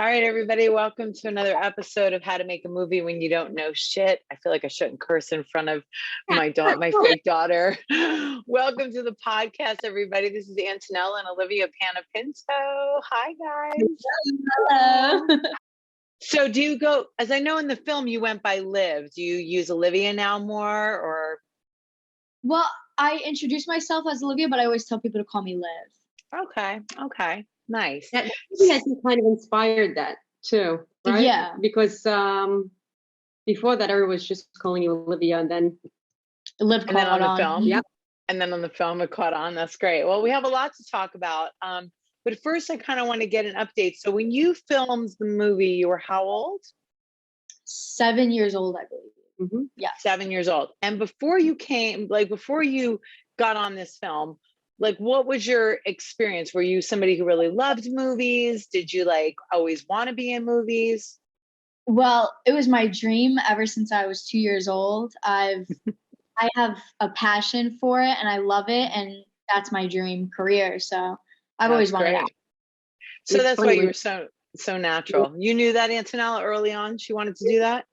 All right, everybody, welcome to another episode of How to Make a Movie When You Don't Know Shit. I feel like I shouldn't curse in front of my fake daughter. Welcome to the podcast, everybody. This is Antonella and Olivia Panepinto. Hi, guys. Hello. So do you go, as I know in the film, you went by Liv. Do you use Olivia now more or? Well, I introduce myself as Olivia, but I always tell people to call me Liv. Okay. Nice. That has kind of inspired that too, right? Yeah. Because before that, everyone was just calling you Olivia, and then Liv And then on the film. Yep. And then on the film, it caught on. That's great. Well, we have a lot to talk about. But first, I kind of want to get an update. So when you filmed the movie, you were how old? 7 years old, I believe. Mm-hmm. Yeah. 7 years old. And before you before you got on this film, what was your experience? Were you somebody who really loved movies? Did you always want to be in movies? Well, it was my dream ever since I was 2 years old. I have a passion for it and I love it. And that's my dream career. So I've always wanted that. So that's why you were so natural. You knew that, Antonella, early on, she wanted to do that?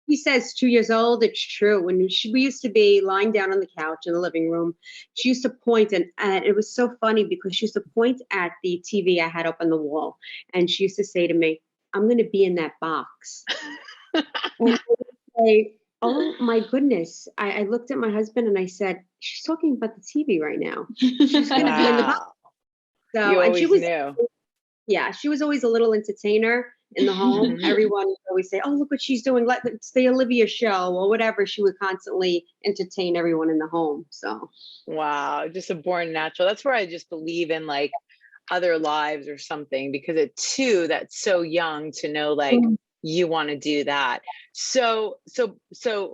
He says 2 years old. It's true. When we used to be lying down on the couch in the living room, she used to point, and it was so funny because she used to point at the TV I had up on the wall, and she used to say to me, "I'm going to be in that box." And I would say, "Oh my goodness!" I looked at my husband and I said, "She's talking about the TV right now. She's going to be in the box." So, you and she was knew. Yeah, she was always a little entertainer in the home. Everyone would always say, "Oh, look what she's doing. It's the Olivia show," or whatever. She would constantly entertain everyone in the home. So, wow, just a born natural. That's where I just believe in other lives or something, because that's so young to know you want to do that. So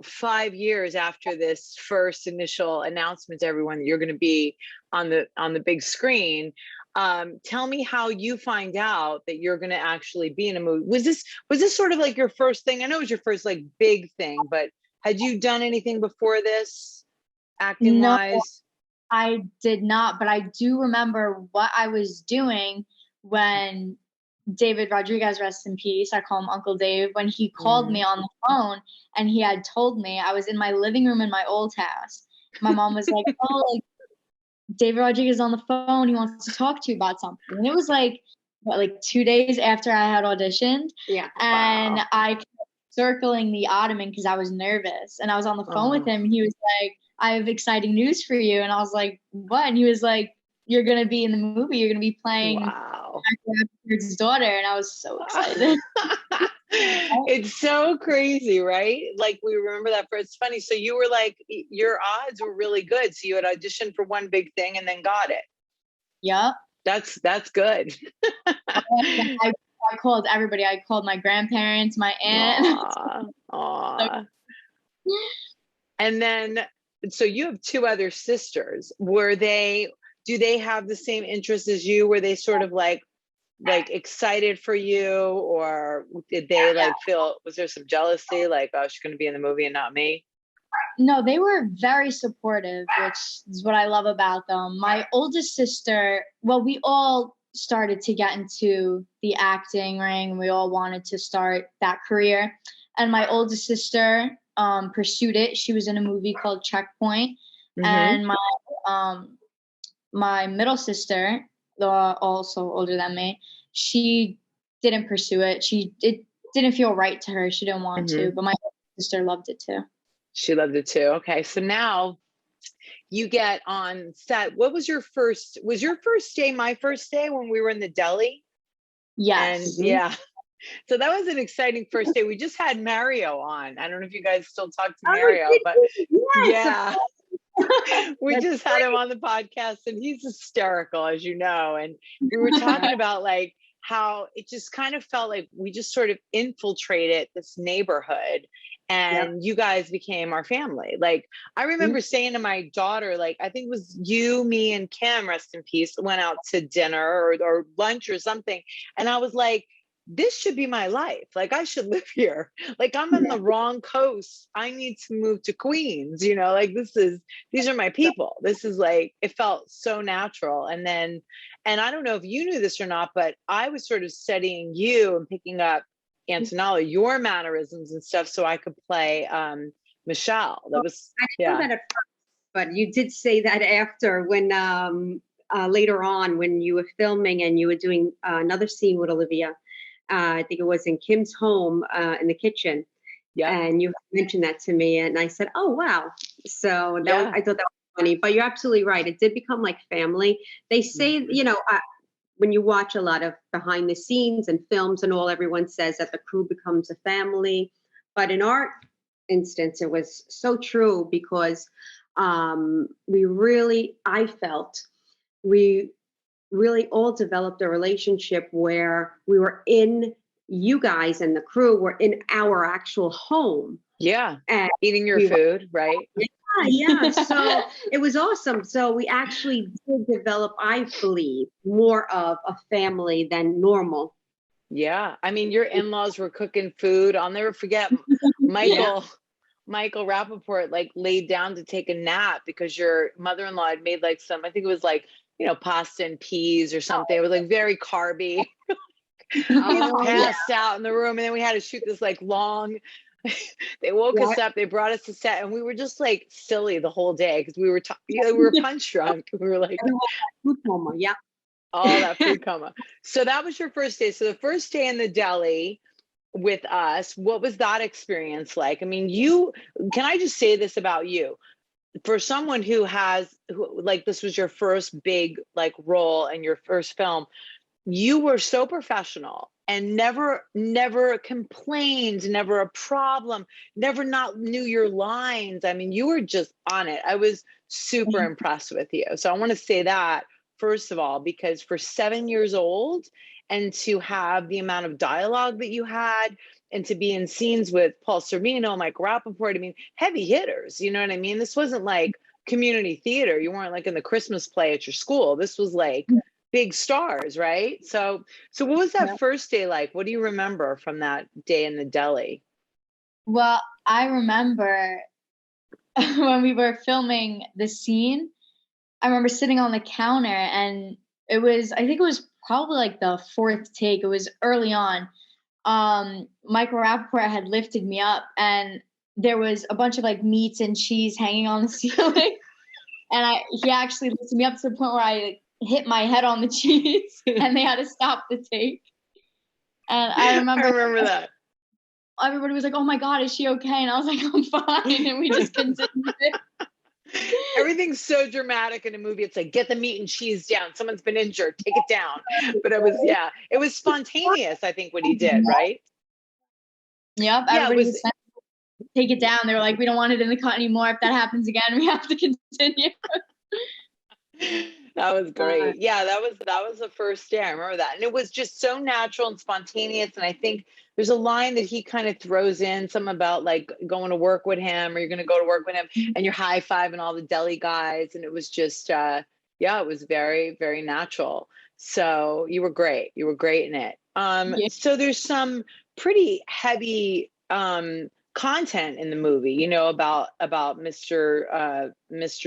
5 years after this first initial announcement to everyone that you're going to be on the big screen, tell me how you find out that you're going to actually be in a movie. Was this sort of your first thing? I know it was your first big thing, but had you done anything before this, acting wise? No, I did not, but I do remember what I was doing when David Rodriguez, rest in peace, I call him Uncle Dave, when he called me on the phone and he had told me, I was in my living room in my old house. My mom was like, "Oh, David Rodriguez is on the phone. He wants to talk to you about something." And it was 2 days after I had auditioned. yeah. And Wow. I kept circling the ottoman because I was nervous. And I was on the phone with him. He was like, "I have exciting news for you." And I was like, "What?" And he was like, "You're going to be in the movie. You're going to be playing his daughter." And I was so excited. It's so crazy, right? We remember that. It's funny. So you were your odds were really good. So you had auditioned for one big thing and then got it. Yep. That's good. I called everybody. I called my grandparents, my aunt. Aww. And then, so you have two other sisters. Do they have the same interests as you? Were they sort of excited for you, or did they feel, was there some jealousy? Oh, she's going to be in the movie and not me? No, they were very supportive, which is what I love about them. My oldest sister, well, we all started to get into the acting ring. We all wanted to start that career. And my oldest sister pursued it. She was in a movie called Checkpoint. Mm-hmm. And my middle sister, also older than me, she didn't pursue it. It didn't feel right to her. She didn't want to, but my sister loved it too. She loved it too. Okay. So now you get on set. What was your first day, my first day, when we were in the deli? Yes. And yeah. So that was an exciting first day. We just had Mario on. I don't know if you guys still talk to Mario, but yes, yeah. We just had him on the podcast and he's hysterical, as you know. And we were talking about how it just kind of felt like we just sort of infiltrated this neighborhood and you guys became our family. I remember saying to my daughter, I think it was you, me, and Kim, rest in peace, went out to dinner or lunch or something. And I was like, this should be my life. Like, I should live here. Like, I'm on the wrong coast. I need to move to Queens, you know, like these are my people. This is like, it felt so natural. And then, and I don't know if you knew this or not, but I was sort of studying you and picking up Antonella, your mannerisms and stuff, so I could play Michelle. That was, I didn't know that at first, but you did say that after, when later on, when you were filming and you were doing another scene with Olivia. I think it was in Kim's home in the kitchen. yeah, And you mentioned that to me, and I said, "Oh, wow!" So that was, yeah. I thought that was funny. But you're absolutely right; it did become like family. They say, you know, when you watch a lot of behind the scenes and films and all, everyone says that the crew becomes a family. But in our instance, it was so true, because we really, I felt, we really all developed a relationship where we were in, you guys and the crew were in our actual home. Yeah. And Eating your we food, right? yeah. So it was awesome. So we actually did develop, I believe, more of a family than normal. Yeah. I mean, your in-laws were cooking food. I'll never forget Yeah. Michael Rappaport like laid down to take a nap because your mother-in-law had made like some, I think it was like, you know, pasta and peas or something. It was like very carby. He just Oh, yeah. passed out in the room, and then we had to shoot this like long. They woke us up, they brought us to set, and we were just like silly the whole day because we were you know, we were punch drunk. We were like Everyone had food coma. Yeah. all that food coma. So that was your first day. So the first day in the deli with us, what was that experience like? I mean, you, can I just say this about you? For someone who like, this was your first big like role and your first film, you were so professional and never complained, never a problem, never not knew your lines. I mean, you were just on it. I was super impressed with you. So I want to say that first of all, because for 7 years old, and to have the amount of dialogue that you had, and to be in scenes with Paul Sorvino, Mike Rappaport, I mean, heavy hitters, you know what I mean? This wasn't like community theater. You weren't like in the Christmas play at your school. This was like big stars, right? So what was that first day like? What do you remember from that day in the deli? Well, I remember when we were filming the scene, I remember sitting on the counter, and I think it was probably like the fourth take. It was early on. Michael Rappaport had lifted me up, and there was a bunch of like meats and cheese hanging on the ceiling. And he actually lifted me up to the point where I hit my head on the cheese, and they had to stop the take. And I remember that. Everybody was like, "Oh my God, is she okay?" And I was like, "I'm fine." And we just continued it. Everything's so dramatic in a movie. It's like, get the meat and cheese down. Someone's been injured. Take it down. But it was, yeah, it was spontaneous, I think, what he did, right? Yep. Yeah, Everybody was saying, take it down. They were like, "We don't want it in the cut anymore. If that happens again, we have to continue." That was great. Yeah, that was the first day. I remember that. And it was just so natural and spontaneous. And I think there's a line that he kind of throws in, something about like going to work with him, or you're going to go to work with him, and you're high-fiving all the deli guys. And it was just, yeah, it was very, very natural. So you were great. You were great in it. Yeah. So there's some pretty heavy content in the movie, you know, about Mr.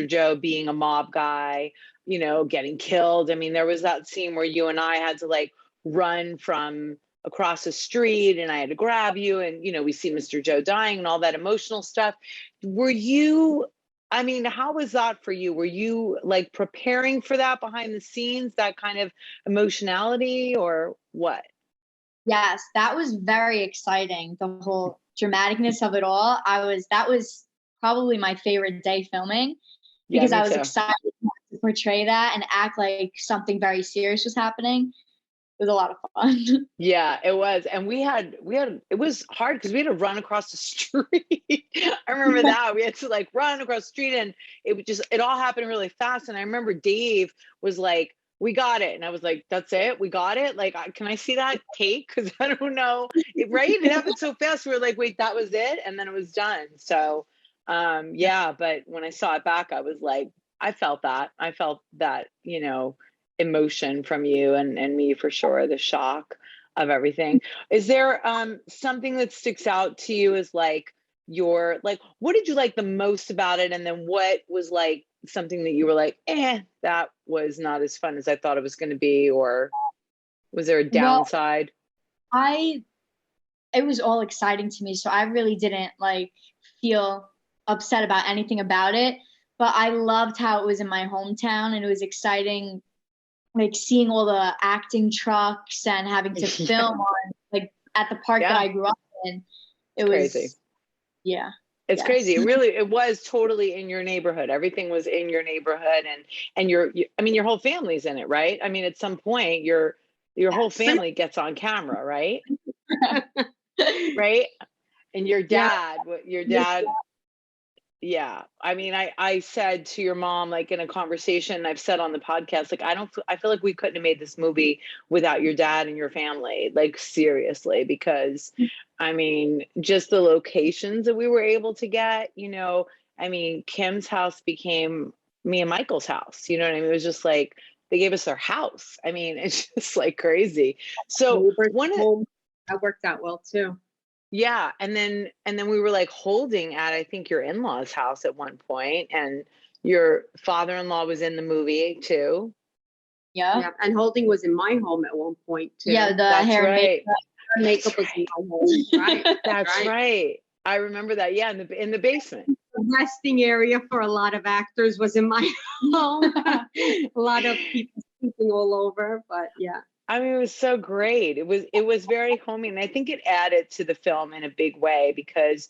Joe being a mob guy, you know, getting killed. I mean, there was that scene where you and I had to like run from across the street, and I had to grab you, and, you know, we see Mr. Joe dying and all that emotional stuff. Were you, I mean, how was that for you? Were you like preparing for that behind the scenes, that kind of emotionality, or what? Yes, that was very exciting. The whole dramaticness of it all. That was probably my favorite day filming, Yeah, because me I was too. excited to portray that and act like something very serious was happening. It was a lot of fun. Yeah, it was. And it was hard because we had to run across the street. I remember that. We had to like run across the street, and it all happened really fast. And I remember Dave was like, "We got it." And I was like, "That's it? We got it? Like, can I see that take? Because I don't know." Right? It happened so fast. We were like, "Wait, that was it?" And then it was done. So, yeah, but when I saw it back, I was like, I felt that. I felt that, you know, emotion from you and me for sure, the shock. of everything. Is there something that sticks out to you as like your like what did you like the most about it? And then what was like something that you were like, that was not as fun as I thought it was going to be, or was there a Well, downside? it was all exciting to me, so I really didn't like feel upset about anything about it. But I loved how it was in my hometown, and it was exciting, like seeing all the acting trucks and having to Yeah. film on like at the park that Yeah. I grew up in. It It's was crazy. yeah. It's Yes. crazy. It was totally in your neighborhood. Everything was in your neighborhood, and I mean, your whole family's in it, right? I mean, at some point, your whole Yes. family gets on camera, right? Right? And Yeah. your dad, yeah. I mean, I said to your mom, like in a conversation I've said on the podcast, like I feel like we couldn't have made this movie without your dad and your family, like seriously, because I mean, just the locations that we were able to get, I mean, Kim's house became me and Michael's house. You know what I mean? It was just like they gave us their house. I mean, it's just like crazy. So Neighbors home. That worked out well too. yeah, and then we were like holding at I think your in-laws' house at one point, and your father-in-law was in the movie too. Yeah. Yeah, and holding was in my home at one point too. Yeah, the That's hair and right. Makeup was in my home. Right. That's right. I remember that. Yeah, in the basement. The resting area for a lot of actors was in my home. A lot of people sleeping all over, but yeah. I mean, it was so great. It was very homey, and I think it added to the film in a big way because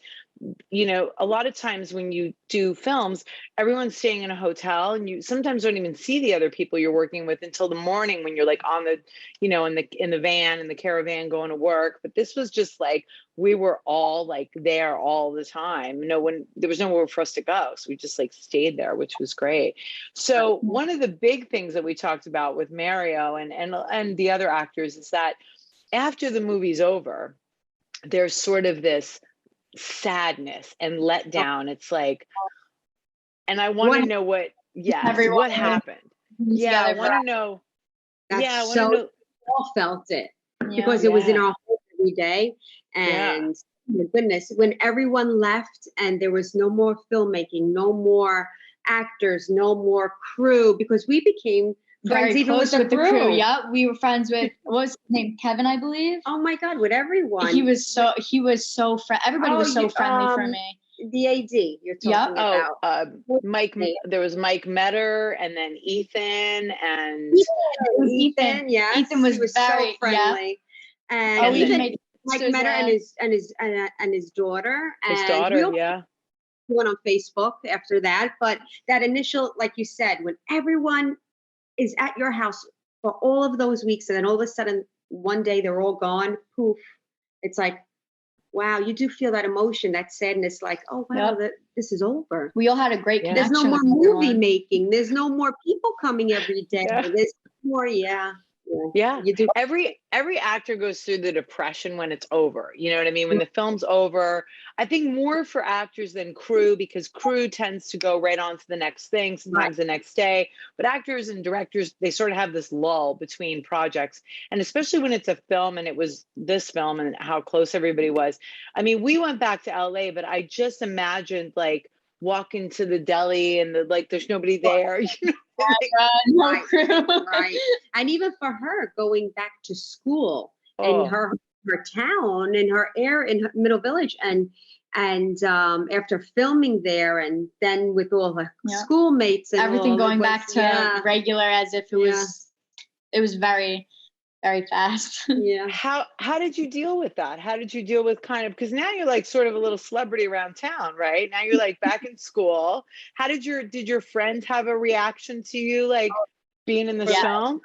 a lot of times when you do films, everyone's staying in a hotel and you sometimes don't even see the other people you're working with until the morning when you're like on the, in the van, in the caravan going to work. But this was just like, we were all like there all the time. There was nowhere for us to go. So we just like stayed there, which was great. So one of the big things that we talked about with Mario and the other actors is that after the movie's over, there's sort of this sadness and letdown. It's like, and I want to know what happened. Yeah, I want to know. That's Yeah, I want so to know. all felt it because it was in our home every day. And my goodness, when everyone left and there was no more filmmaking, no more actors, no more crew, because we became friends very even close with the crew. Yep, we were friends with what was his name? Kevin, I believe. Oh my God, with everyone. He was so everybody was so friendly for me. The AD you're talking about. Mike. There was Mike Metter, and then Ethan, and Ethan. Yes, Ethan was very so friendly, and even Mike Metter and his daughter. His daughter, went on Facebook after that, but that initial, like you said, when everyone is at your house for all of those weeks, and then all of a sudden one day they're all gone, poof, it's like, wow, you do feel that emotion, that sadness, like, oh wow, this is over. We all had a great connection. There's no more movie making. There's no more people coming every day. There's more, Yeah. You do. Every actor goes through the depression when it's over. You know what I mean? When the film's over, I think more for actors than crew, because crew tends to go right on to the next thing, sometimes the next day. But actors and directors, they sort of have this lull between projects. And especially when it's a film, and it was this film and how close everybody was. I mean, we went back to LA, but I just imagined like walking to the deli and there's nobody there. Right. And even for her going back to school in her town, in her Middle Village, and after filming there, and then with all her schoolmates and everything going back to regular as if it was very, very fast. Yeah. How did you deal with that? How did you deal with because now you're like sort of a little celebrity around town, right? Now you're like back in school. How did your friends have a reaction to you, like being in the film?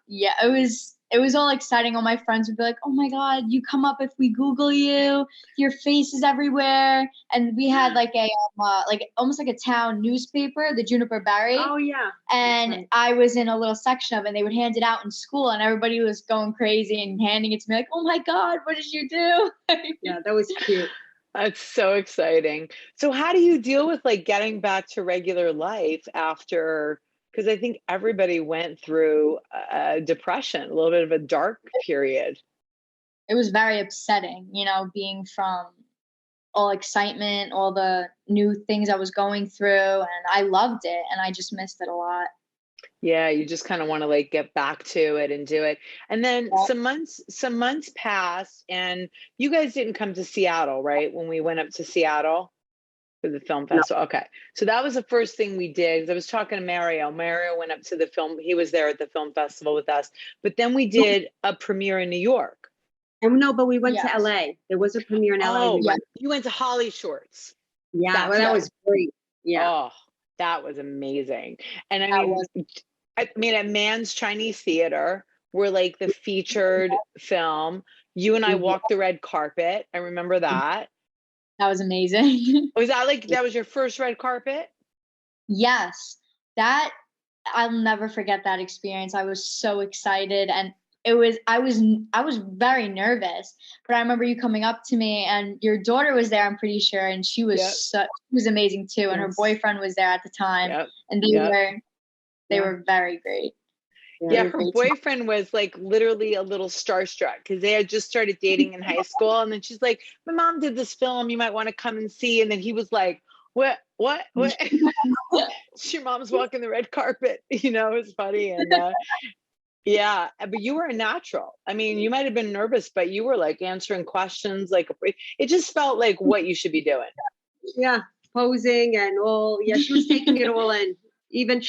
Yeah, it was all exciting. All my friends would be like, "Oh my God, you come up if we Google you. Your face is everywhere." And we had like a almost like a town newspaper, the Juniper Berry. Oh yeah. And I was in a little section of it, and they would hand it out in school, and everybody was going crazy and handing it to me like, "Oh my God, what did you do?" Yeah, that was cute. That's so exciting. So how do you deal with like getting back to regular life after? Because I think everybody went through a depression, a little bit of a dark period. it was very upsetting, you know, being from all excitement, all the new things I was going through, and I loved it, and I just missed it a lot. Yeah, you just kind of want to like get back to it and do it. And then Yeah. some months passed and you guys didn't come to Seattle, right? When we went up to Seattle for the film No. festival. Okay. So that was the first thing we did. 'Cause I was talking to Mario. Mario went up to the film. He was there at the film festival with us. But then we did a premiere in New York. And no, but we went to Yes. LA. There was a premiere in LA. We Oh, Yeah. went. you went to Holly Shorts. Yeah, well, That's that right. was great. Yeah. Oh, that was amazing. And That was I mean, at Man's Chinese Theater, we're like the featured film. You and I Mhm. walked the red carpet. I remember that. amazing. Was that like that was your first red carpet? Yes. That I'll never forget that experience. I was so excited, and I was very nervous, but I remember you coming up to me, and your daughter was there, I'm pretty sure, and she was Yep. she was amazing too, and her Yes. boyfriend was there at the time, Yep. and they Yep. they were very great. They Yeah, were her great. boyfriend was like literally a little starstruck because they had just started dating in high school. And then she's like, my mom did this film. You might want to come and see. And then he was like, what? Your mom's walking the red carpet. You know, it's funny. And yeah, but you were a natural. I mean, you might have been nervous, but you were like answering questions. Like it just felt like what you should be doing. Yeah, posing and all. Yeah, she was taking it all in. Even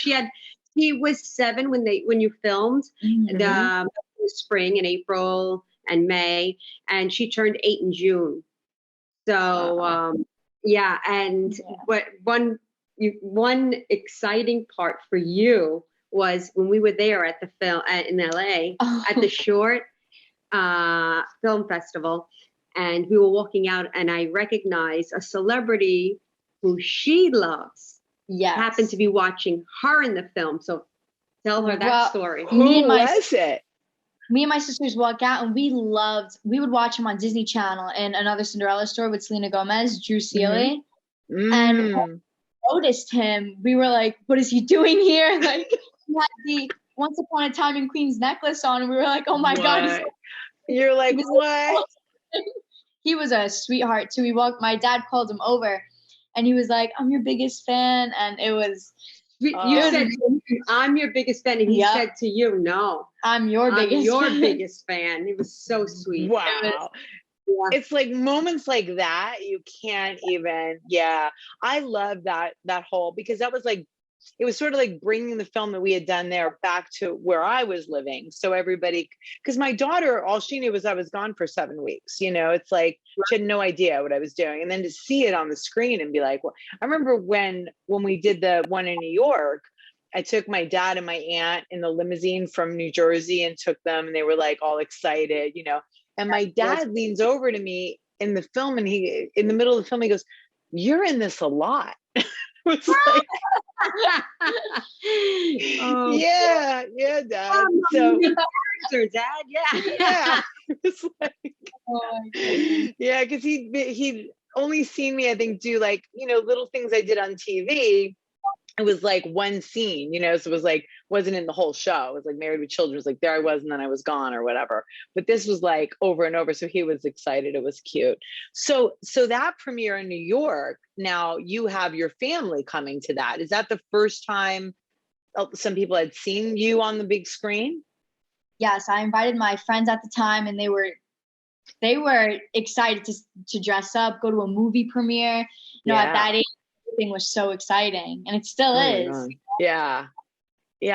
he was 7 when you filmed Mhm. the spring in April and May, and she turned 8 in June. So Wow. yeah, and Yeah. what one exciting part for you was when we were there at the film in LA at the Oh, short film festival, and we were walking out, and I recognized a celebrity who she loves happened yes. to be watching her in the film. So tell her that Well, story. me Who and my was it? me and my sisters walk out, and we would watch him on Disney Channel in Another Cinderella Story with Selena Gomez, Drew Seeley. And when Mm. we noticed him, we were like, what is he doing here? Like, he had the Once Upon a Time in Queens necklace on, and we were like, oh my God. What? You're like, He was, what? he was a sweetheart too. My dad called him over, and he was like, I'm your biggest fan. And it was, You said to him, I'm your biggest fan, and he Yep. said to you, no, I'm your I'm biggest your fan. biggest fan. It was so sweet. Wow. Yeah. It's like moments like that you can't even. Yeah, I love that whole, because that was like, it was sort of like bringing the film that we had done there back to where I was living, so everybody, because my daughter, all she knew was I was gone for 7 weeks. You know, it's like she had no idea what I was doing, and then to see it on the screen and be like, well, I remember when we did the one in New York, I took my dad and my aunt in the limousine from New Jersey and took them, and they were like all excited, you know. And my dad leans over to me in the film, and in the middle of the film, he goes, "You're in this a lot." It's like, Oh, yeah, Dad. So character, Dad. Yeah. yeah, it's like, Oh my goodness. yeah, because he'd only seen me, I think, do like, you know, little things I did on TV. It was like one scene, you know, so it was like, wasn't in the whole show. It was like Married with Children. It was like, there I was, and then I was gone or whatever. But this was like over and over. So he was excited. It was cute. So that premiere in New York, now you have your family coming to that. Is that the first time some people had seen you on the big screen? Yes, I invited my friends at the time, and they were excited to dress up, go to a movie premiere. You know, at that age, everything was so exciting, and it still is. God. Yeah.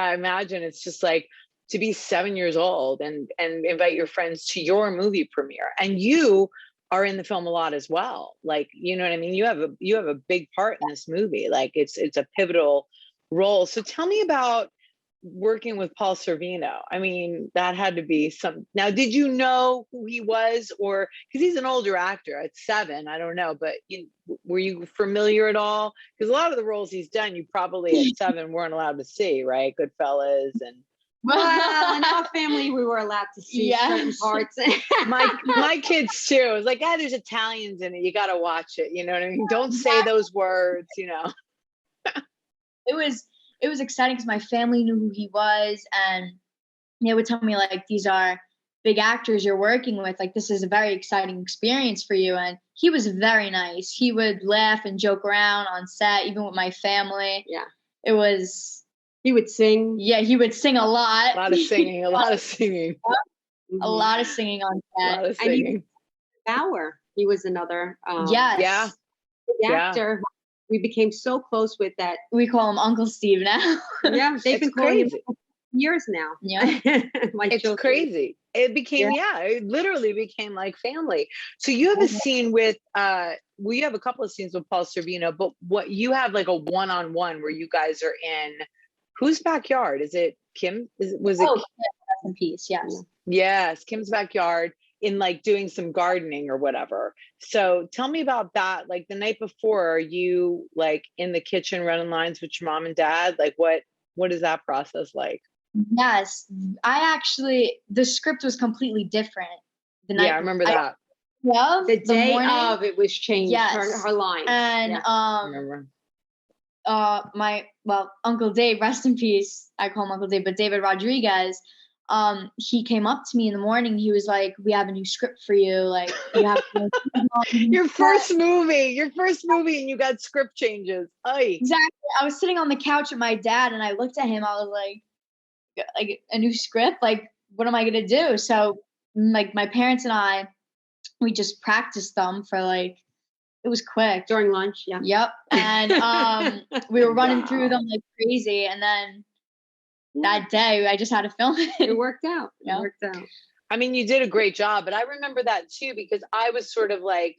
I imagine it's just like to be 7 years old and invite your friends to your movie premiere, and you are in the film a lot as well. Like, you know what I mean? You have a big part in this movie. Like it's a pivotal role. So tell me about working with Paul Sorvino. I mean, that had to be some. Now, did you know who he was, or because he's an older actor at 7? I don't know, but were you familiar at all? Because a lot of the roles he's done, you probably at 7 weren't allowed to see, right? Goodfellas and. Well, in our family, we were allowed to see certain parts. my kids too. It was like, there's Italians in it. You got to watch it. You know what I mean? Don't say those words. You know. It was exciting because my family knew who he was, and they would tell me like, these are big actors you're working with. Like, this is a very exciting experience for you. And he was very nice. He would laugh and joke around on set, even with my family. Yeah. It was. He would sing. Yeah, he would sing a lot. A lot of singing, a lot of singing. Mm-hmm. A lot of singing on set. A lot of singing. Bauer, he was another Yes. actor. We became so close with that. We call him Uncle Steve now. Yeah, they've been calling him years now. Yeah. It's crazy. It became, it literally became like family. So you have a scene with, you have a couple of scenes with Paul Sorvino, but what you have like a one-on-one where you guys are in whose backyard? Is it Kim? Was it? Oh, rest in peace. Yes. Yes, Kim's backyard in like doing some gardening or whatever. So tell me about that. Like the night before, are you like in the kitchen running lines with your mom and dad? Like what is that process like? Yes, the script was completely different. I remember that. The day of it was changed. Yes. Her lines. And I remember. Uncle Dave, rest in peace. I call him Uncle Dave, but David Rodriguez, he came up to me in the morning. He was like, "We have a new script for you. Like, you have to your first movie, and you got script changes." Aye. Exactly. I was sitting on the couch with my dad, and I looked at him. I was like a new script. Like, what am I gonna do? So, like, my parents and I, we just practiced them for like. It was quick during lunch. Yeah. Yep. And we were running through them like crazy, and then. That day, I just had to film it. It worked out. It worked out. I mean, you did a great job, but I remember that too, because I was sort of like,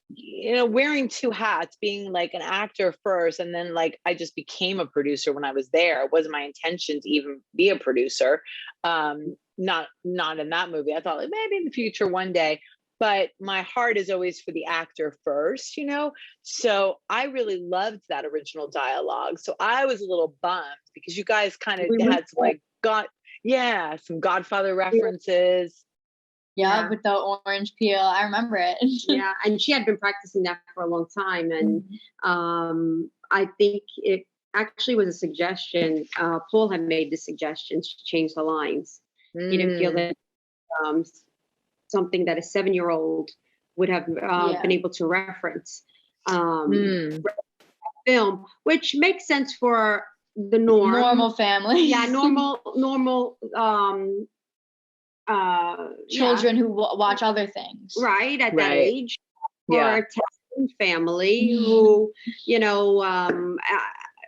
wearing two hats, being like an actor first. And then like, I just became a producer when I was there. It wasn't my intention to even be a producer. Not in that movie. I thought like maybe in the future one day, but my heart is always for the actor first, So I really loved that original dialogue. So I was a little bummed because you guys kind of had some like some Godfather references. Yeah, with the orange peel. I remember it. Yeah, and she had been practicing that for a long time. And I think it actually was a suggestion. Paul had made the suggestion to change the lines. He didn't feel that something that a 7-year-old would have been able to reference film, which makes sense for the normal family. Yeah, normal children who watch other things. Right, at that age. Or a Italian family who,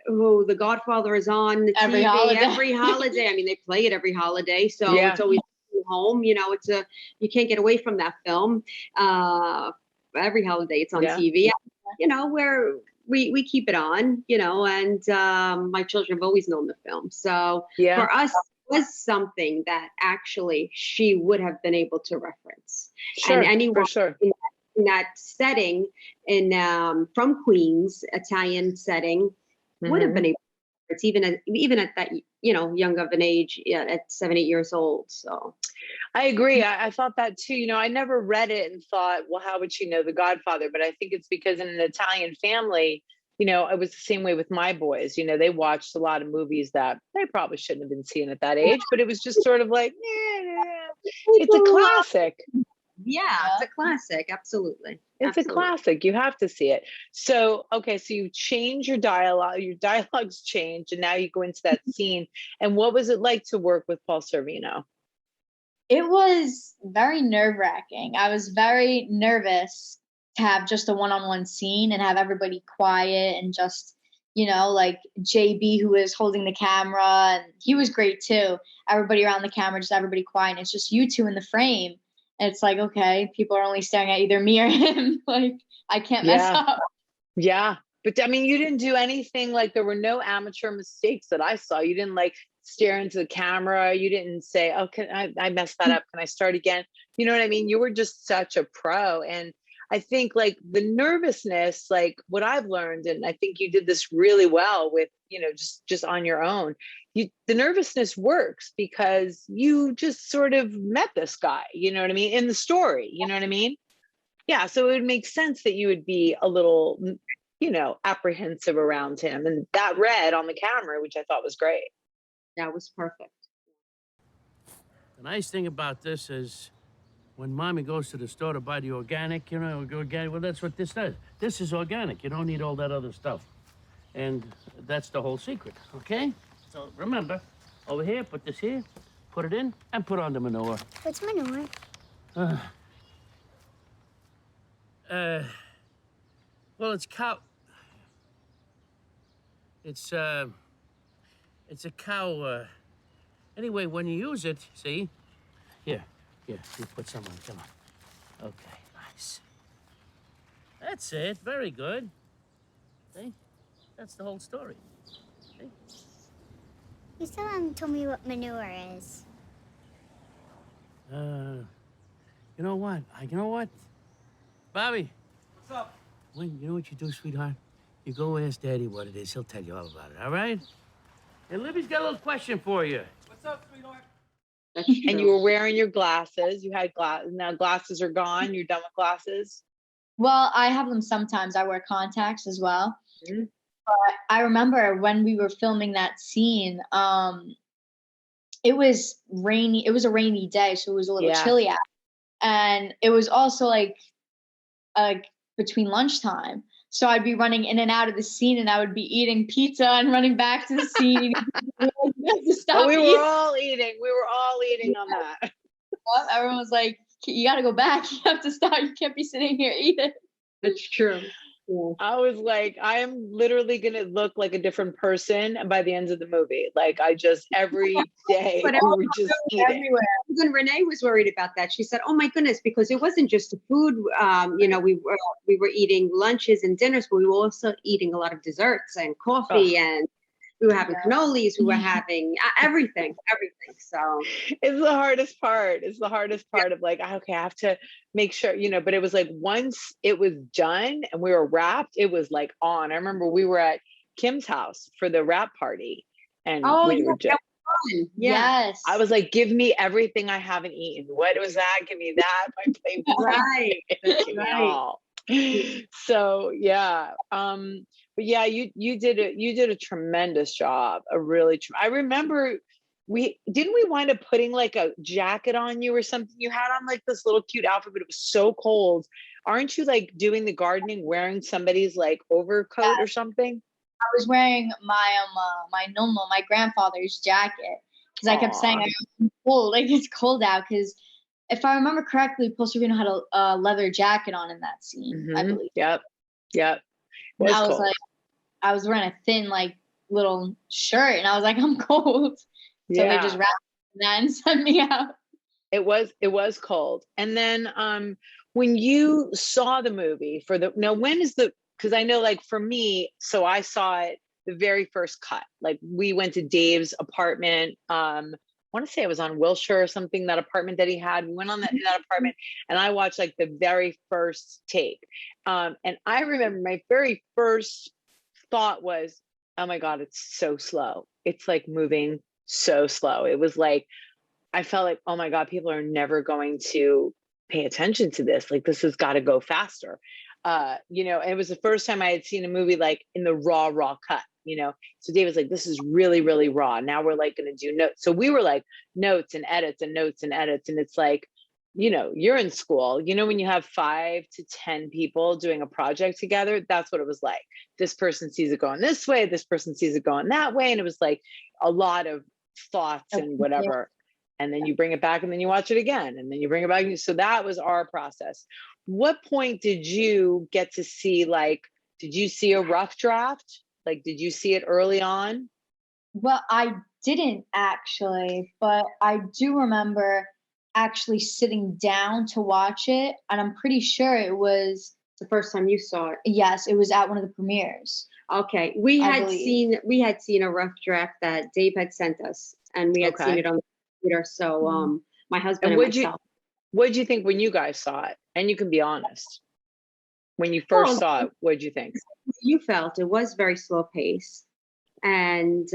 who The Godfather is on the every TV every holiday. I mean, they play it every holiday, so it's always home. You can't get away from that film. Every holiday it's on TV. Where we keep it on. And my children have always known the film. So for us, it was something that actually she would have been able to reference. Sure, and anyone for sure. in that setting, from Queens, Italian setting, would have been able. It's even at that young of an age, at 7, 8 years old. So I agree. I thought that too. I never read it and thought, well, how would she know The Godfather? But I think it's because in an Italian family, it was the same way with my boys. They watched a lot of movies that they probably shouldn't have been seeing at that age, but it was just sort of like, it's a classic. Yeah, it's a classic. Absolutely. It's a classic. You have to see it. So, okay. So you change your dialogues change, and now you go into that scene. And what was it like to work with Paul Sorvino? It was very nerve-wracking. I was very nervous to have just a one-on-one scene and have everybody quiet and just, like JB, who was holding the camera, and he was great too. Everybody around the camera, just everybody quiet. And it's just you two in the frame. And it's like, okay, people are only staring at either me or him. Like, I can't mess up. Yeah. But I mean, you didn't do anything, like there were no amateur mistakes that I saw. You didn't like stare into the camera. You didn't say, oh, I messed that up. Can I start again? You know what I mean? You were just such a pro. And I think like the nervousness, like what I've learned, and I think you did this really well with, just on your own. The nervousness works because you just sort of met this guy, you know what I mean? In the story, you know what I mean? Yeah. So it would make sense that you would be a little, apprehensive around him, and that read on the camera, which I thought was great. That was perfect. The nice thing about this is when Mommy goes to the store to buy the organic, organic, well, that's what this does. This is organic. You don't need all that other stuff. And that's the whole secret, okay? So remember, over here, put this here, put it in, and put on the manure. What's manure? Well, it's cow. It's a cow, anyway, when you use it, see? Here, you put some on, come on. Okay, nice. That's it, very good. See? That's the whole story. See? You still haven't told me what manure is. You know what? You know what? Bobby. What's up? You know what you do, sweetheart? You go ask Daddy what it is. He'll tell you all about it, all right? And Libby's got a little question for you. What's up, sweetheart? And you were wearing your glasses. You had now glasses are gone. You're done with glasses? Well, I have them sometimes. I wear contacts as well. Mm-hmm. But I remember when we were filming that scene, it was rainy. It was a rainy day, so it was a little chilly out. And it was also like between lunchtime. So I'd be running in and out of the scene, and I would be eating pizza and running back to the scene. We were all eating. We were all eating on that. Everyone was like, you got to go back. You have to stop. You can't be sitting here eating. That's true. Yeah. I was like, I am literally going to look like a different person by the end of the movie. Like every day we were just eating. Everywhere. Even Renee was worried about that. She said, oh my goodness, because it wasn't just the food. We were eating lunches and dinners, but we were also eating a lot of desserts and coffee and we were having cannolis. We were having everything. So it's the hardest part. It's the hardest part of like, okay, I have to make sure, but it was like once it was done and we were wrapped, it was like on. I remember we were at Kim's house for the wrap party and we were just, yes. I was like, give me everything I haven't eaten. What was that? Give me that. My plate was right. Give me all. So yeah. But yeah, you did a tremendous job. I remember we wind up putting like a jacket on you or something. You had on like this little cute outfit, but it was so cold. Aren't you like doing the gardening wearing somebody's like overcoat or something? I was wearing my grandfather's jacket because I kept saying I'm cold, like it's cold out. Because if I remember correctly, Paul Sorvino had a leather jacket on in that scene. I believe. Yep. I was wearing a thin like little shirt, and I was like, I'm cold. So they just wrapped that and sent me out. It was cold. And then when you saw the movie because I know like for me, so I saw it the very first cut. Like we went to Dave's apartment. I want to say it was on Wilshire or something, that apartment that he had. We went on that apartment and I watched like the very first take. And I remember my very first thought was, oh my God, it's so slow. It's like moving so slow. It was like, I felt like, oh my God, people are never going to pay attention to this. Like this has got to go faster. It was the first time I had seen a movie like in the raw cut, So Dave was like, this is really, really raw. Now we're like going to do notes. So we were like notes and edits and notes and edits. And it's like, you're in school, when you have 5 to 10 people doing a project together, that's what it was like. This person sees it going this way. This person sees it going that way. And it was like a lot of thoughts and whatever. And then you bring it back and then you watch it again. And then you bring it back. So that was our process. What point did you get to see, did you see a rough draft? Like, did you see it early on? Well, I didn't actually, but I do remember actually sitting down to watch it. And I'm pretty sure it was the first time you saw it. Yes, it was at one of the premieres. Okay. We had seen a rough draft that Dave had sent us, and we had seen it on the computer. So my husband and myself. What did you think when you guys saw it? And you can be honest. When you first saw it, what did you think? You felt it was very slow pace, and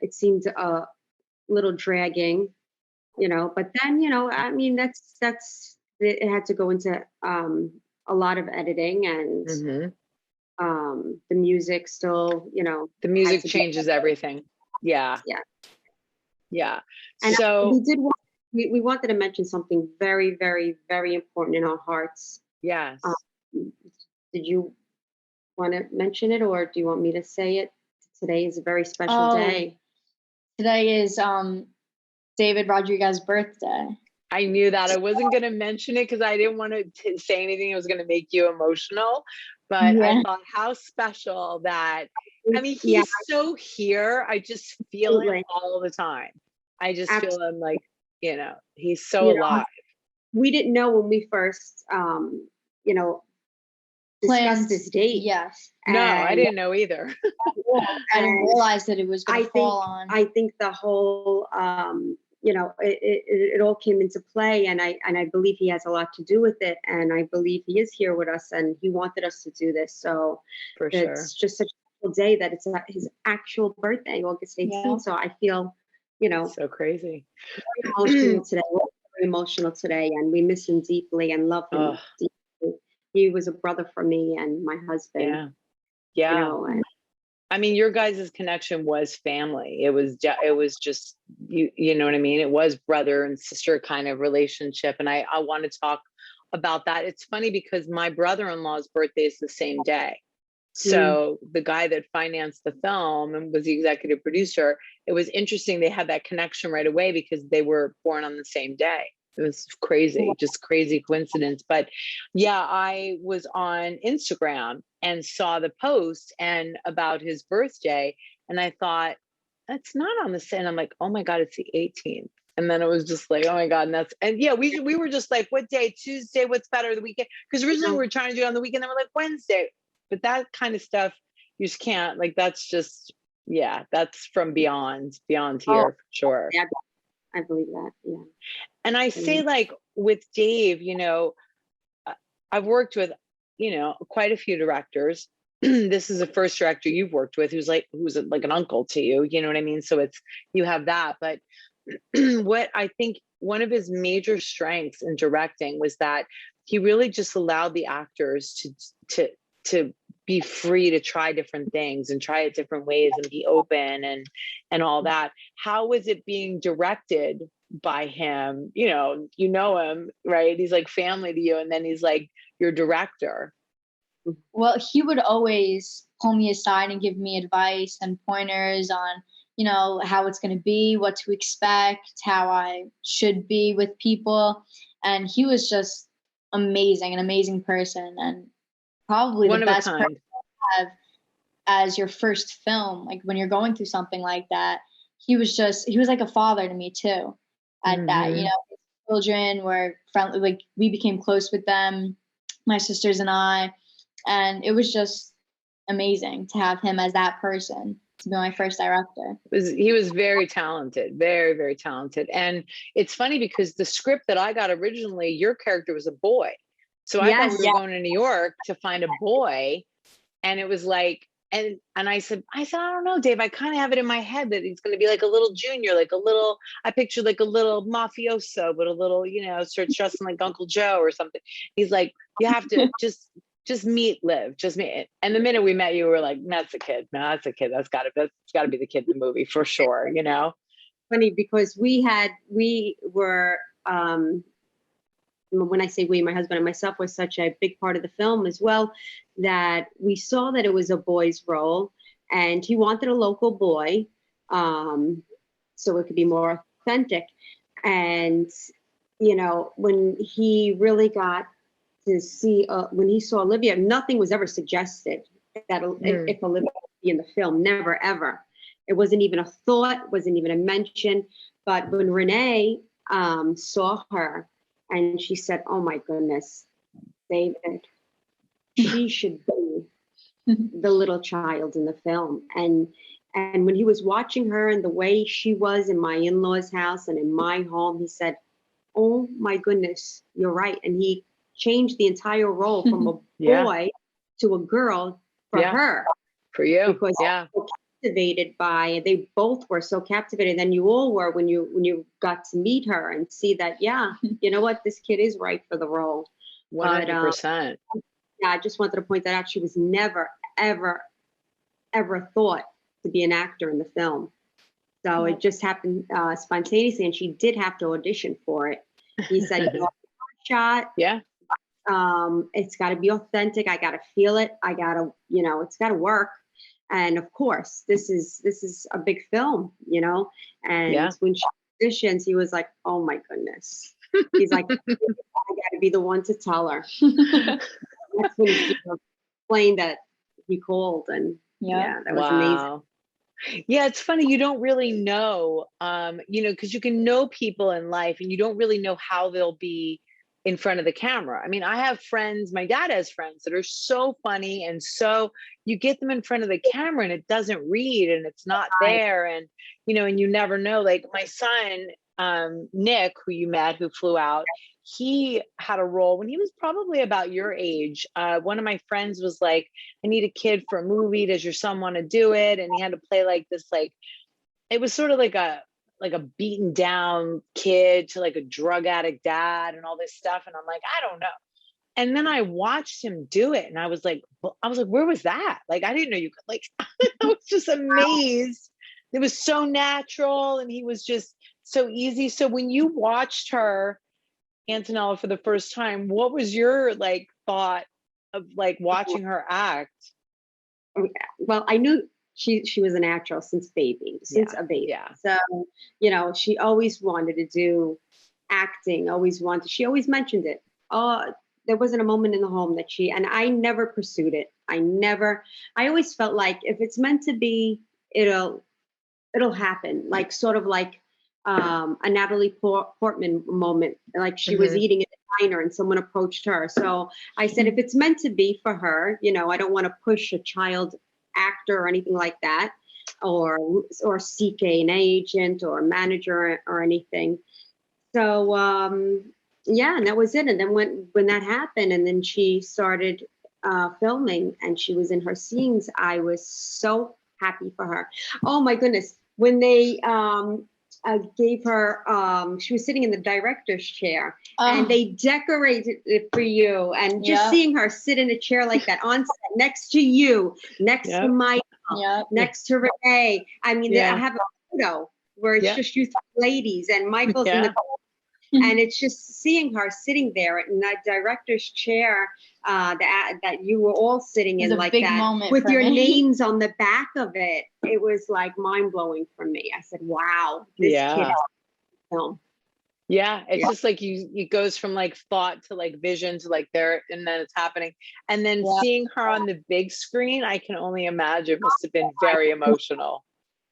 it seemed a little dragging, But then, I mean, that's it had to go into a lot of editing, and the music still, the music changes everything. Yeah. And so we did watch we wanted to mention something very, very, very important in our hearts. Yes. Did you want to mention it, or do you want me to say it? Today is a very special Oh, day. Today is David Rodriguez's birthday. I knew that. I wasn't going to mention it because I didn't want to say anything that was going to make you emotional. But Yeah. I thought how special that, I mean, he's so here. I just feel him all the time. I just feel him like, he's so alive. We didn't know when we first, discussed this date. Yes. No, I didn't know either. I didn't realize that it was going to fall on. I think the whole, it all came into play, and I believe he has a lot to do with it, and I believe he is here with us, and he wanted us to do this. So for sure, it's just such a cool day that it's his actual birthday, August 18th. Yeah. So I feel, so crazy, very emotional today. We're very emotional today, and we miss him deeply and love him deeply. He was a brother for me and my husband. Yeah. I mean, your guys' connection was family. It was just, you know what I mean? It was brother and sister kind of relationship. And I want to talk about that. It's funny because my brother-in-law's birthday is the same day. So the guy that financed the film and was the executive producer, it was interesting. They had that connection right away because they were born on the same day. It was crazy, just crazy coincidence. But yeah, I was on Instagram and saw the post and about his birthday. And I thought, that's not on the same. I'm like, oh my God, it's the 18th. And then it was just like, oh my God. And yeah, we were just like, what day? Tuesday, what's better, the weekend? Because originally we were trying to do it on the weekend. Then we're like, Wednesday. But that kind of stuff, you just can't, like, that's just, that's from beyond here for sure. Yeah, I believe that. Yeah. And I say, like, with Dave, I've worked with, quite a few directors. This is the first director you've worked with who's like an uncle to you, you know what I mean? So you have that. But what I think one of his major strengths in directing was that he really just allowed the actors to be free to try different things and try it different ways and be open and all that. How was it being directed by him? You know him, right? He's like family to you, and then he's like your director. Well, he would always pull me aside and give me advice and pointers on, how it's going to be, what to expect, how I should be with people. And he was just amazing, an amazing person, and probably the best person to have as your first film. Like when you're going through something like that, he was like a father to me too. At that, his children were friendly. Like we became close with them, my sisters and I, and it was just amazing to have him as that person to be my first director. He was very talented, very, very talented. And it's funny because the script that I got originally, your character was a boy. So I thought we were going to New York to find a boy. And it was like, and I said, I don't know, Dave, I kind of have it in my head that he's going to be like a little junior, I pictured like a little mafioso, but a little, starts dressing like Uncle Joe or something. He's like, you have to just Liv, just meet. And the minute we met you, we were like, that's a kid. No, that's a kid. That's gotta be the kid in the movie for sure. Funny because we were, when I say we, my husband and myself was such a big part of the film as well, that we saw that it was a boy's role and he wanted a local boy, so it could be more authentic. And, when he really got to see, when he saw Olivia, nothing was ever suggested that if Olivia would be in the film, never, ever. It wasn't even a thought, wasn't even a mention. But when Renee saw her, and she said, oh my goodness, David, she should be the little child in the film. And when he was watching her and the way she was in my in-laws' house and in my home, he said, oh my goodness, you're right. And he changed the entire role from a boy to a girl for her. For you. Because captivated by, they both were so captivated than you all were when you got to meet her and see that, you know what, this kid is right for the role. 100%. I just wanted to point that out. She was never, ever, ever thought to be an actor in the film. So it just happened spontaneously, and she did have to audition for it. He said, "You know, shot. Yeah. It's got to be authentic. I got to feel it. I got to, you know, it's got to work." And of course, this is a big film, you know. And when she auditions, he was like, "Oh my goodness." He's like, "I got to be the one to tell her." That's when he explained that he called, and that was amazing. Yeah, it's funny. You don't really know, you know, because you can know people in life and you don't really know how they'll be in front of the camera. I mean, I have friends, my dad has friends that are so funny. And so you get them in front of the camera and it doesn't read and it's not there. And, you know, and you never know. Like my son, Nick, who you met, who flew out, he had a role when he was probably about your age. One of my friends was like, "I need a kid for a movie. Does your son want to do it?" And he had to play like this, like, it was sort of like a beaten down kid to like a drug addict dad and all this stuff. And I'm like, I don't know. And then I watched him do it and I was like, where was that? Like, I didn't know you could, like, I was just amazed. It was so natural and he was just so easy. So when you watched her, Antonella, for the first time, what was your like thought of like watching her act? Well, I knew she was a natural since a baby. Yeah. So, you know, she always wanted to do acting, she always mentioned it. There wasn't a moment in the home that and I never pursued it. I always felt like if it's meant to be, it'll happen. Like sort of like a Natalie Portman moment, like she was eating in a diner and someone approached her. So I said, if it's meant to be for her, you know, I don't want to push a child actor or anything like that, or seek an agent or a manager or anything. So and that was it. And then when that happened, and then she started filming and she was in her scenes, I was so happy for her. Oh my goodness. When they gave her, she was sitting in the director's chair and they decorated it for you. And just seeing her sit in a chair like that on set next to you, next to Michael, next to Renee. I mean, I have a photo where it's just you three ladies and Michael's in the corner. And it's just seeing her sitting there in that director's chair that you were all sitting in like that with your names on the back of it. It was like mind blowing for me. I said, wow, this kid film. Yeah, it's just like it goes from like thought to like vision to like there, and then it's happening. And then seeing her on the big screen, I can only imagine must have been very emotional.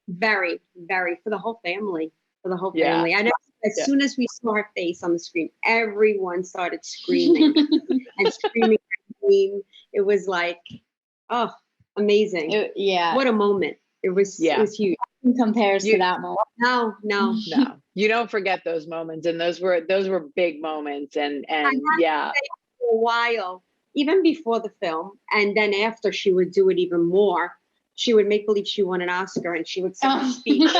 Very, very, for the whole family. I know as soon as we saw her face on the screen, everyone started screaming and screaming her name. It was like, oh, amazing. What a moment. It was huge. In comparison to that moment. No. You don't forget those moments. And those were big moments. And yeah. For a while, even before the film, and then after she would do it even more, she would make believe she won an Oscar and she would say a speech.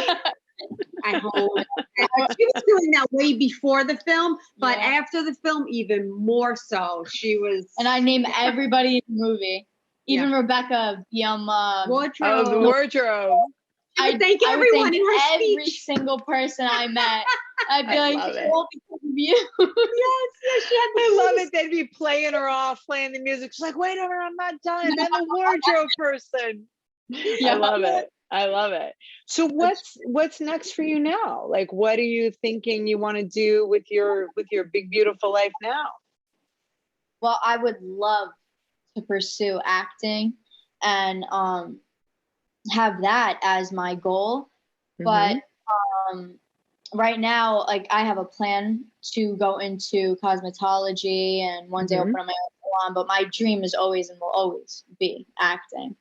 At home. She was doing that way before the film, but after the film, even more so. She was. And I name everybody in the movie, even Rebecca, the wardrobe. Oh, the wardrobe. I thank everyone in her every speech. single person I met. I'd be like, all because of you. Yes, she had. I love it. They'd be playing her off, playing the music. She's like, wait a minute, I'm not done. I'm the wardrobe person. I love it. So what's next for you now? Like, what are you thinking you want to do with your big, beautiful life now? Well, I would love to pursue acting and have that as my goal. But right now, like I have a plan to go into cosmetology and one day open up my own salon. But my dream is always and will always be acting.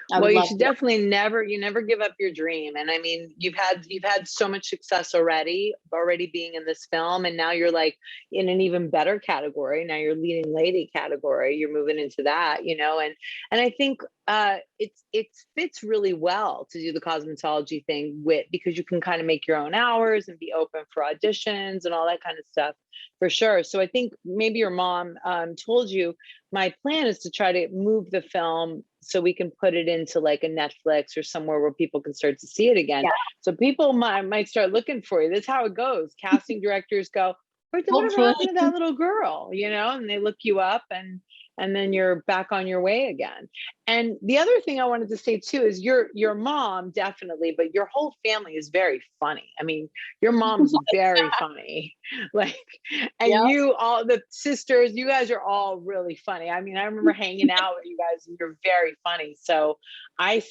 Well, you should definitely never give up your dream. And I mean, you've had so much success already being in this film. And now you're like in an even better category. Now you're leading lady category. You're moving into that, you know, and I think it fits really well to do the cosmetology thing because you can kind of make your own hours and be open for auditions and all that kind of stuff for sure. So I think maybe your mom told you my plan is to try to move the film so we can put it into like a Netflix or somewhere where people can start to see it again. Yeah. So people might start looking for you. That's how it goes. Casting directors go, whatever Hopefully. happened to that little girl, and they look you up, and then you're back on your way again. And the other thing I wanted to say too is your mom, definitely, but your whole family is very funny. I mean, your mom's very funny. Like, and Yeah. you, all the sisters, you guys are all really funny. I mean, I remember hanging out with you guys and you're very funny. So I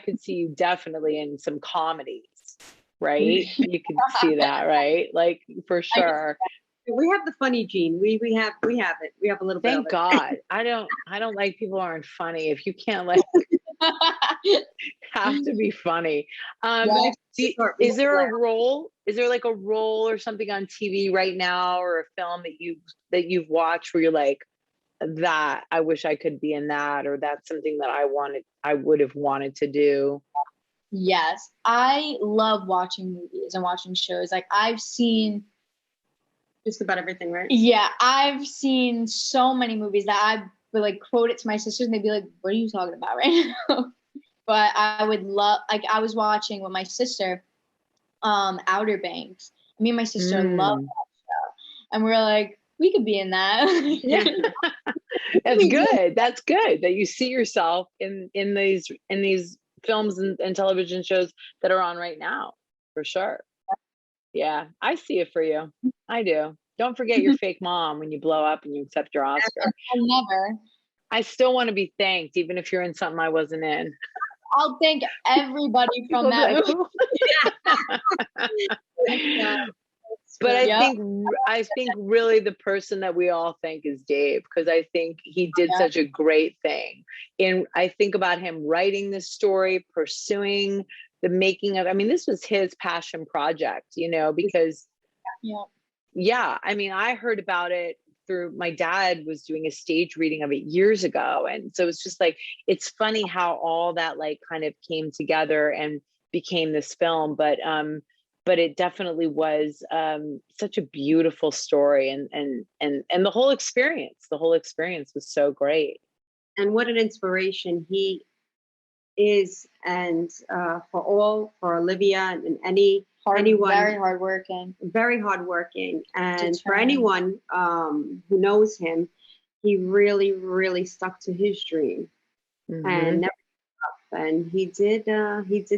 could see you definitely in some comedies, right? You could see that, right? Like, for sure. We have the funny gene. We have it. We have a little bit of Thank it. God. I don't like people who aren't funny. If you can't like have to be funny. Yeah. Is there a role? Is there like a role or something on TV right now, or a film that you've watched where you're like, that I wish I could be in that, or that's something that I would have wanted to do? Yes, I love watching movies and watching shows. Like I've seen Just about everything, right? Yeah, I've seen so many movies that I would like quote it to my sisters and they'd be like, what are you talking about right now? But I would love, like I was watching with my sister, Outer Banks. Me and my sister love that show. And we were like, we could be in that. Yeah. That's good. That's good that you see yourself in these films and television shows that are on right now, for sure. Yeah, I see it for you. I do. Don't forget your fake mom when you blow up and you accept your Oscar. I'll never. I still want to be thanked, even if you're in something I wasn't in. I'll thank everybody from People that be movie. But I Yeah. think really the person that we all thank is Dave, because I think he did such a great thing. And I think about him writing this story, pursuing the making of, I mean, this was his passion project, because I mean, I heard about it through my dad was doing a stage reading of it years ago. And so it's just like, it's funny how all that like kind of came together and became this film. But it definitely was such a beautiful story, and the whole experience was so great. And what an inspiration he is, and for Olivia and anyone, very hardworking, and for determined. anyone who knows him, he really, really stuck to his dream and never gave up. And he did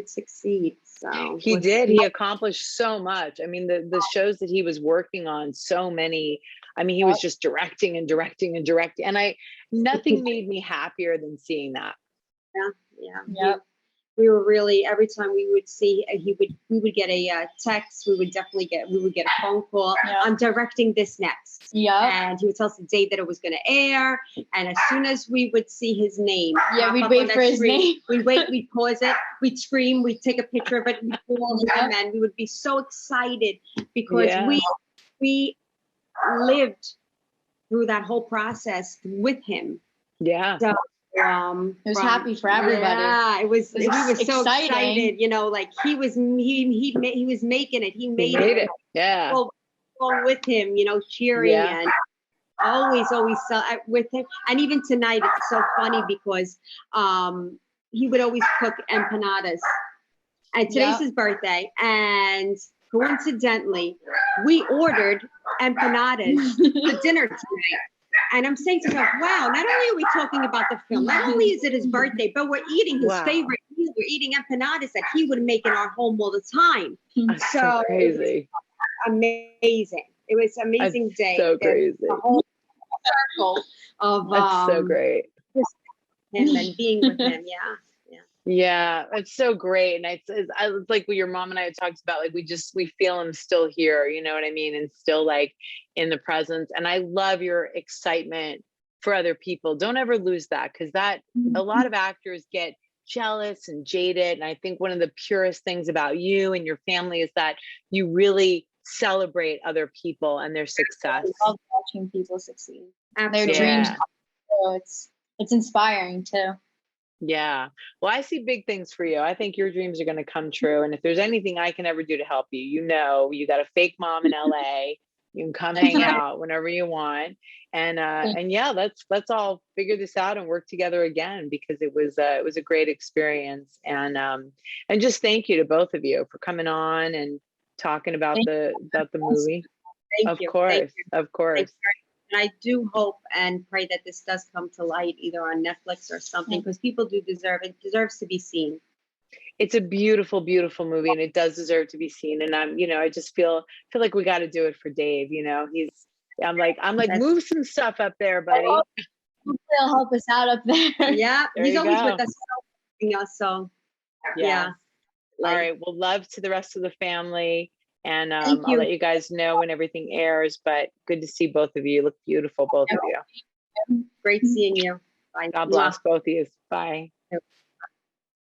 succeed. So He accomplished so much. I mean, the shows that he was working on, so many. I mean, he was just directing and directing and directing, and nothing made me happier than seeing that. Yeah. We were really, every time we would see, we would get a text. We would get a phone call. I'm directing this next. Yeah. And he would tell us the date that it was going to air. And as soon as we would see his name, we'd wait for his name. We'd wait, we'd pause it, we'd scream, we'd take a picture of it, we'd call him, and we would be so excited because we lived through that whole process with him. Yeah. So, it was happy for everybody. Yeah, we were so exciting. excited, like he was making it. He made it. Yeah. All with him, cheering and always with him. And even tonight, it's so funny because he would always cook empanadas. And today's his birthday, and coincidentally, we ordered empanadas for dinner tonight. And I'm saying to myself, wow, not only are we talking about the film, not only is it his birthday, but we're eating his favorite meal. We're eating empanadas that he would make in our home all the time. That's so crazy. Amazing. It was an amazing day. So crazy. The whole circle of that's so great. Him and being with him. Yeah, it's so great. And it's like what your mom and I had talked about, like we feel him still here, you know what I mean? And still like in the presence. And I love your excitement for other people. Don't ever lose that, because a lot of actors get jealous and jaded. And I think one of the purest things about you and your family is that you really celebrate other people and their success. I love watching people succeed. Absolutely. Their dreams. So it's inspiring too. Yeah. Well, I see big things for you. I think your dreams are going to come true. And if there's anything I can ever do to help you, you got a fake mom in LA. You can come hang out whenever you want. And yeah, let's all figure this out and work together again, because it was a great experience. And just thank you to both of you for coming on and talking about the movie. Thank you. Of course. And I do hope and pray that this does come to light either on Netflix or something, because people do deserve it. It deserves to be seen. It's a beautiful, beautiful movie, and it does deserve to be seen. And I just feel like we got to do it for Dave. I'm like, move some stuff up there, buddy. Hopefully he'll help us out up there. Yeah, he's always with us. So yeah. Like, all right. Well, love to the rest of the family. And Thank I'll you. let you guys know when everything airs, but good to see both of you. You look beautiful, both of you. Great seeing you. Bye. God bless both of you. Bye.